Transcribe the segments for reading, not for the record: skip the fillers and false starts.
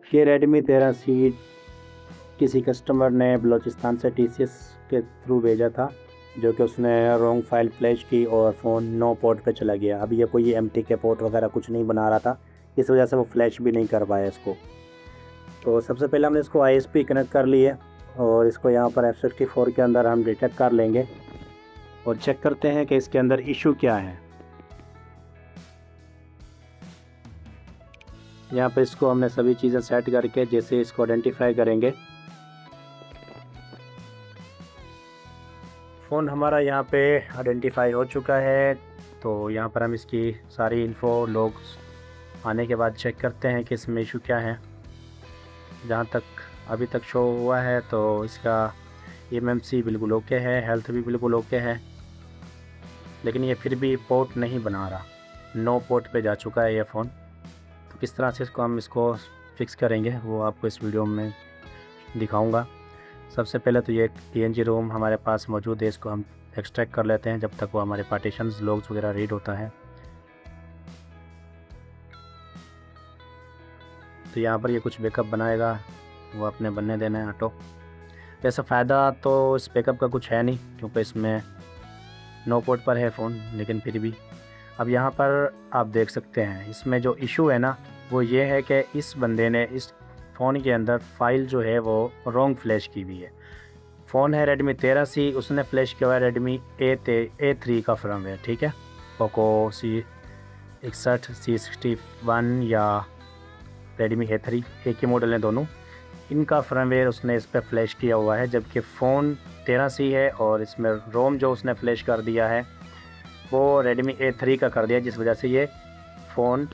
ये Redmi 13C किसी customer ने बलूचिस्तान से TCS के थ्रू भेजा था, जो कि उसने रॉन्ग फाइल फ्लैश की और फ़ोन नो पोर्ट पे चला गया। अभी ये कोई MTK पोर्ट वगैरह कुछ नहीं बना रहा था, इस वजह से वो फ्लैश भी नहीं कर पाया इसको। तो सबसे पहले हमने इसको ISP कनेक्ट कर लिए और इसको यहाँ पर F64 के अंदर हम डिटेक्ट कर लेंगे और चेक करते हैं कि इसके अंदर इशू क्या है। यहाँ पर इसको हमने सभी चीज़ें सेट करके जैसे इसको आइडेंटिफाई करेंगे। फ़ोन हमारा यहाँ पे आइडेंटिफाई हो चुका है, तो यहाँ पर हम इसकी सारी इन्फो लॉग्स आने के बाद चेक करते हैं कि इसमें इशू क्या है। जहाँ तक अभी तक शो हुआ है तो इसका MMC बिल्कुल ओके है, हेल्थ भी बिल्कुल ओके है, लेकिन ये फिर भी पोर्ट नहीं बना रहा, नो पोर्ट पे जा चुका है ये फ़ोन। तो किस तरह से हम इसको फिक्स करेंगे वो आपको इस वीडियो में दिखाऊंगा। सबसे पहले तो ये ENG रोम हमारे पास मौजूद है, इसको हम एक्सट्रैक्ट कर लेते हैं जब तक वो हमारे पार्टीशंस लॉग्स वगैरह रीड होता है। तो यहाँ पर ये कुछ बैकअप बनाएगा, वो अपने बनने देना है ऑटो। वैसे फ़ायदा तो इस बैकअप का कुछ है नहीं, क्योंकि इसमें नो पोर्ट पर है फ़ोन, लेकिन फिर भी अब यहाँ पर आप देख सकते हैं इसमें जो इशू है ना, वो ये है कि इस बंदे ने इस फ़ोन के अंदर फ़ाइल जो है वो रॉन्ग फ्लैश की हुई है। फ़ोन है रेडमी 13C, उसने फ्लैश किया हुआ है रेडमी A3 का फर्मवेयर, ठीक है। पोको C61, C61 या रेडमी A3 एक ही मॉडल है दोनों, इनका फर्मवेयर उसने इस पर फ्लैश किया हुआ है, जबकि फ़ोन 13C है और इसमें रोम जो उसने फ्लैश कर दिया है वो रेडमी A3 का कर दिया, जिस वजह से ये फ़ोन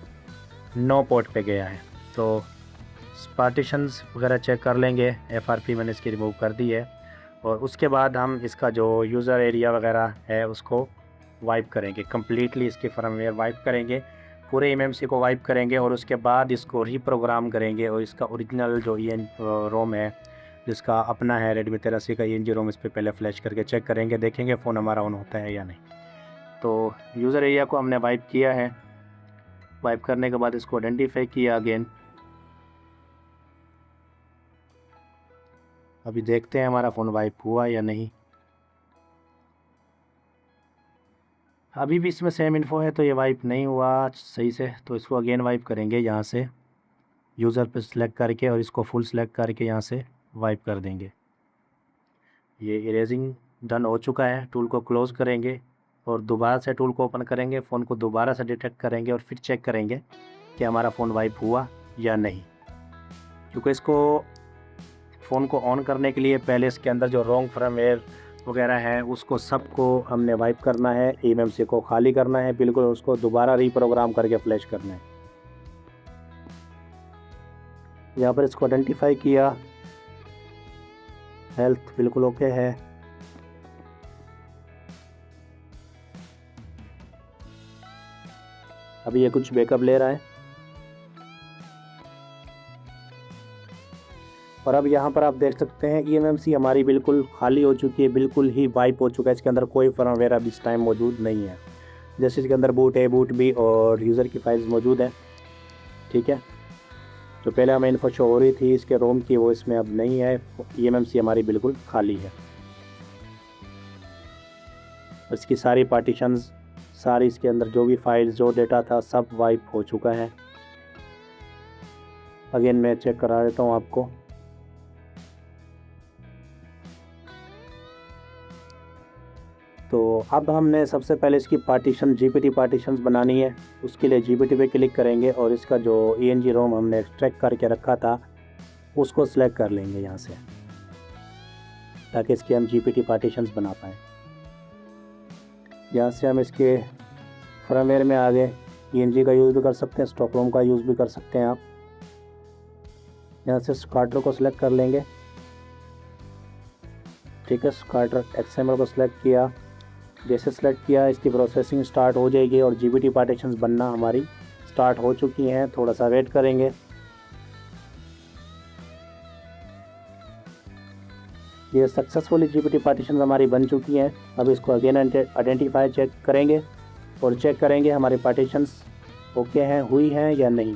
नो पोर्ट पे गया है। तो पार्टीशंस वगैरह चेक कर लेंगे, FRP मैंने इसकी रिमूव कर दी है, और उसके बाद हम इसका जो यूज़र एरिया वगैरह है उसको वाइप करेंगे, कम्प्लीटली इसकी फर्मवेयर वाइप करेंगे, पूरे MMC को वाइप करेंगे और उसके बाद इसको रीप्रोग्राम करेंगे और इसका ओरिजिनल जो रोम है जिसका अपना है रेडमी 13C का ENG रोम, इस पर पहले फ्लैश करके चेक करेंगे, देखेंगे फ़ोन हमारा ऑन होता है या नहीं। तो यूज़र एरिया को हमने वाइप किया है, वाइप करने के बाद इसको आइडेंटिफाई किया अगेन। अभी देखते हैं हमारा फ़ोन वाइप हुआ या नहीं। अभी भी इसमें सेम इन्फो है, तो ये वाइप नहीं हुआ सही से, तो इसको अगेन वाइप करेंगे यहाँ से यूज़र पे सिलेक्ट करके और इसको फुल सिलेक्ट करके यहाँ से वाइप कर देंगे। ये इरेजिंग डन हो चुका है। टूल को क्लोज़ करेंगे और दोबारा से टूल को ओपन करेंगे, फ़ोन को दोबारा से डिटेक्ट करेंगे और फिर चेक करेंगे कि हमारा फ़ोन वाइप हुआ या नहीं, क्योंकि इसको फ़ोन को ऑन करने के लिए पहले इसके अंदर जो रॉन्ग फर्मवेयर वगैरह है उसको सबको हमने वाइप करना है, MMC को खाली करना है बिल्कुल, उसको दोबारा रीप्रोग्राम करके फ्लैश करना है। यहाँ पर इसको आइडेंटिफाई किया, हेल्थ बिल्कुल ओके है। अभी ये कुछ बैकअप ले रहा है और अब यहाँ पर आप देख सकते हैं MMC हमारी बिल्कुल खाली हो चुकी है, बिल्कुल ही वाइप हो चुका है। इसके अंदर कोई फर्मवेयर अब इस टाइम मौजूद नहीं है। जैसे इसके अंदर बूट A, बूट B और यूज़र की फाइल्स मौजूद है, ठीक है। जो पहले हमें इन्फो शो हो रही थी इसके रोम की, वो इसमें अब नहीं है। MMC हमारी बिल्कुल खाली है। इसकी सारी पार्टीशंस, सारी इसके अंदर जो भी फाइल्स, जो डेटा था, सब वाइप हो चुका है। अगेन मैं चेक करा देता हूँ आपको। तो अब हमने सबसे पहले इसकी पार्टीशन GPT पार्टीशंस बनानी है। उसके लिए GPT पे क्लिक करेंगे और इसका जो ENG रोम हमने एक्सट्रैक्ट करके रखा था उसको सिलेक्ट कर लेंगे यहाँ से, ताकि इसके हम GPT पार्टीशंस बना पाएँ। यहाँ से हम इसके फर्मवेयर में आगे ENG का यूज़ भी कर सकते हैं, स्टॉक रोम का यूज़ भी कर सकते हैं आप। यहाँ से स्कार्टर को सिलेक्ट कर लेंगे, ठीक है। स्कार्टर XML को सिलेक्ट किया, जैसे सेलेक्ट किया इसकी प्रोसेसिंग स्टार्ट हो जाएगी और GPT पार्टीशंस बनना हमारी स्टार्ट हो चुकी हैं। थोड़ा सा वेट करेंगे। ये सक्सेसफुली GPT पार्टीशंस हमारी बन चुकी हैं। अब इसको अगेन आइडेंटिफाई चेक करेंगे और चेक करेंगे हमारी पार्टीशंस ओके हैं, हुई हैं या नहीं।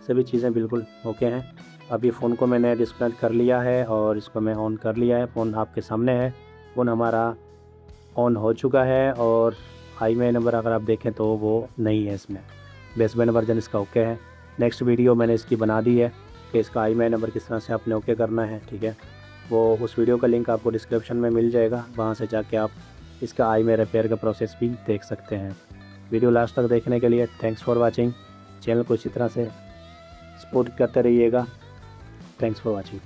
सभी चीज़ें बिल्कुल ओके हैं। अब ये फ़ोन को मैंने डिस्कनेक्ट कर लिया है और इसको मैं ऑन कर लिया है। फ़ोन आपके सामने है, फ़ोन हमारा ऑन हो चुका है और IMEI नंबर अगर आप देखें तो वो नहीं है इसमें। बेसबैंड वर्जन इसका ओके है। नेक्स्ट वीडियो मैंने इसकी बना दी है कि इसका IMEI नंबर किस तरह से आपने ओके करना है, ठीक है। वो उस वीडियो का लिंक आपको डिस्क्रिप्शन में मिल जाएगा, वहाँ से जाके आप इसका IMEI रिपेयर का प्रोसेस भी देख सकते हैं। वीडियो लास्ट तक देखने के लिए थैंक्स फॉर वाचिंग। चैनल को इसी तरह से सपोर्ट करते रहिएगा। Thanks for watching.